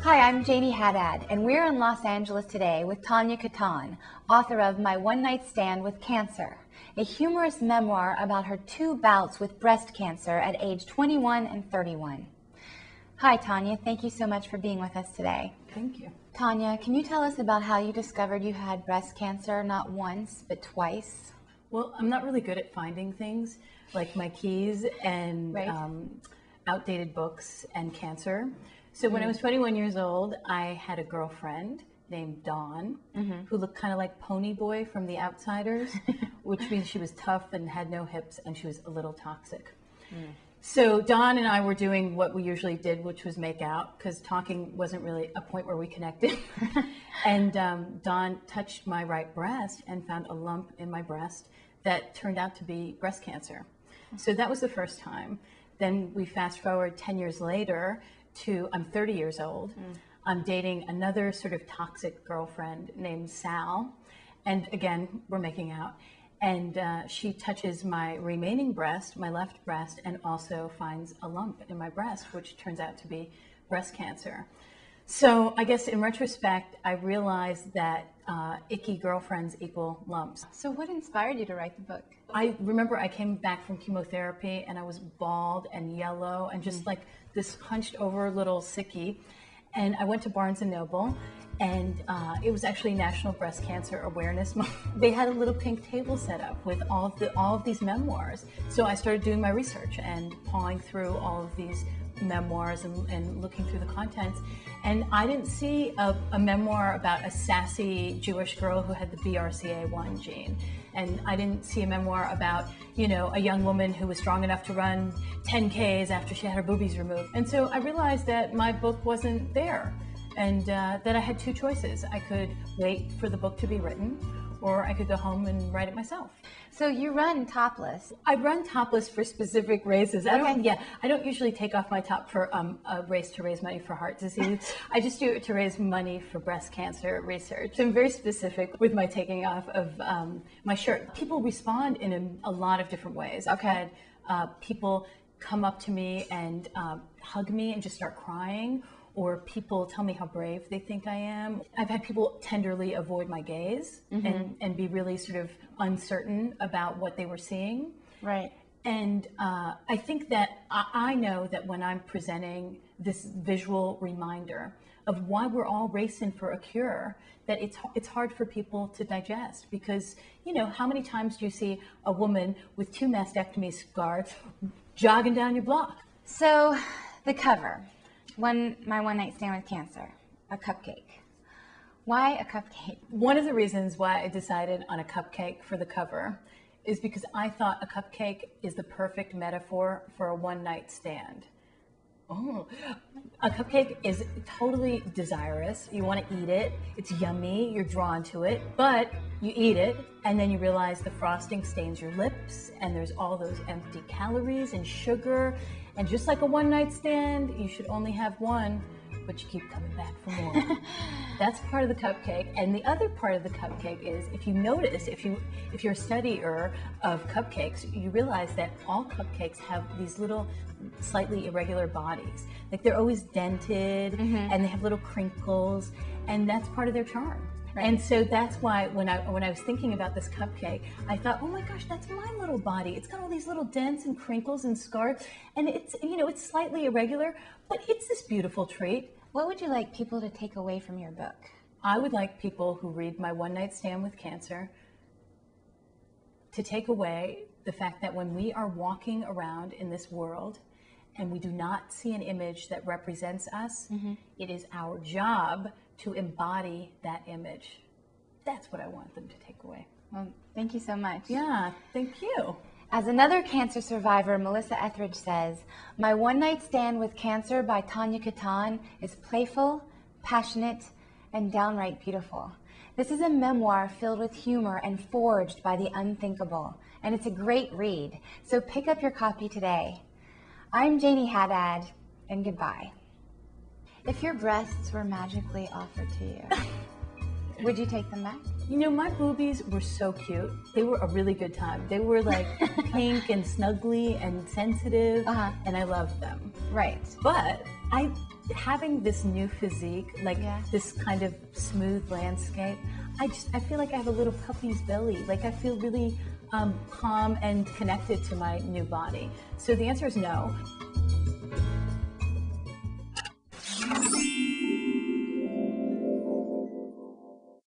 Hi, I'm Janie Haddad, and we're in Los Angeles today with Tania Katan, author of My One Night Stand with Cancer, a humorous memoir about her 2 bouts with breast cancer at age 21 and 31. Hi, Tania. Thank you so much for being with us today. Thank you. Tania, can you tell us about how you discovered you had breast cancer not once, but twice? Well, I'm not really good at finding things like my keys and Right. Outdated books and cancer. So when I was 21 years old, I had a girlfriend named Dawn who looked kind of like Pony Boy from The Outsiders, which means she was tough and had no hips and she was a little toxic. So Dawn and I were doing what we usually did, which was make out, because talking wasn't really a point where we connected. And Dawn touched my right breast and found a lump in my breast that turned out to be breast cancer. So that was the first time. Then we fast forward 10 years later to, I'm 30 years old. I'm dating another sort of toxic girlfriend named Sal. And again, we're making out. And she touches my remaining breast, my left breast, and also finds a lump in my breast, which turns out to be breast cancer. So I guess in retrospect, I realized that icky girlfriends equal lumps. So what inspired you to write the book? I remember I came back from chemotherapy and I was bald and yellow and just like this hunched over little sickie. And I went to Barnes & Noble, and it was actually National Breast Cancer Awareness Month. They had a little pink table set up with all of these memoirs. So I started doing my research and pawing through all of these memoirs and looking through the contents. And I didn't see a memoir about a sassy Jewish girl who had the BRCA1 gene. And I didn't see a memoir about, you know, a young woman who was strong enough to run 10Ks after she had her boobies removed. And so I realized that my book wasn't there, and that I had 2 choices. I could wait for the book to be written, or I could go home and write it myself. So you run Topless. I run Topless for specific races. I don't usually take off my top for a race to raise money for heart disease. I just do it to raise money for breast cancer research. I'm very specific with my taking off of my shirt. People respond in a lot of different ways. I've had people come up to me and hug me and just start crying, or people tell me how brave they think I am. I've had people tenderly avoid my gaze and be really sort of uncertain about what they were seeing. Right. And I think that I know that when I'm presenting this visual reminder of why we're all racing for a cure, that it's hard for people to digest, because, you know, how many times do you see a woman with 2 mastectomy scars jogging down your block? So the cover. My One Night Stand with Cancer, a cupcake. Why a cupcake? One of the reasons why I decided on a cupcake for the cover is because I thought a cupcake is the perfect metaphor for a one-night stand. Oh, a cupcake is totally desirous. You want to eat it. It's yummy. You're drawn to it. But you eat it, and then you realize the frosting stains your lips, and there's all those empty calories and sugar. And just like a one-night stand, you should only have one, but you keep coming back for more. That's part of the cupcake. And the other part of the cupcake is, if you notice, if you're a studier of cupcakes, you realize that all cupcakes have these little slightly irregular bodies. Like they're always dented and they have little crinkles, and that's part of their charm. Right. And so that's why when I was thinking about this cupcake, I thought, oh my gosh, that's my little body. It's got all these little dents and crinkles and scars, and it's, you know, it's slightly irregular, but it's this beautiful treat. What would you like people to take away from your book? I would like people who read My One Night Stand with Cancer to take away the fact that when we are walking around in this world and we do not see an image that represents us, it is our job to embody that image. That's what I want them to take away. Well, thank you so much. Yeah, thank you. As another cancer survivor, Melissa Etheridge says, My One Night Stand with Cancer by Tania Katan is playful, passionate, and downright beautiful. This is a memoir filled with humor and forged by the unthinkable, and it's a great read, so pick up your copy today. I'm Janie Haddad, and goodbye. If your breasts were magically offered to you, Would you take them back? You know, my boobies were so cute. They were a really good time. They were like pink and snuggly and sensitive, and I loved them. Right. But having this new physique, like this kind of smooth landscape, I feel like I have a little puppy's belly. Like I feel really calm and connected to my new body. So the answer is no.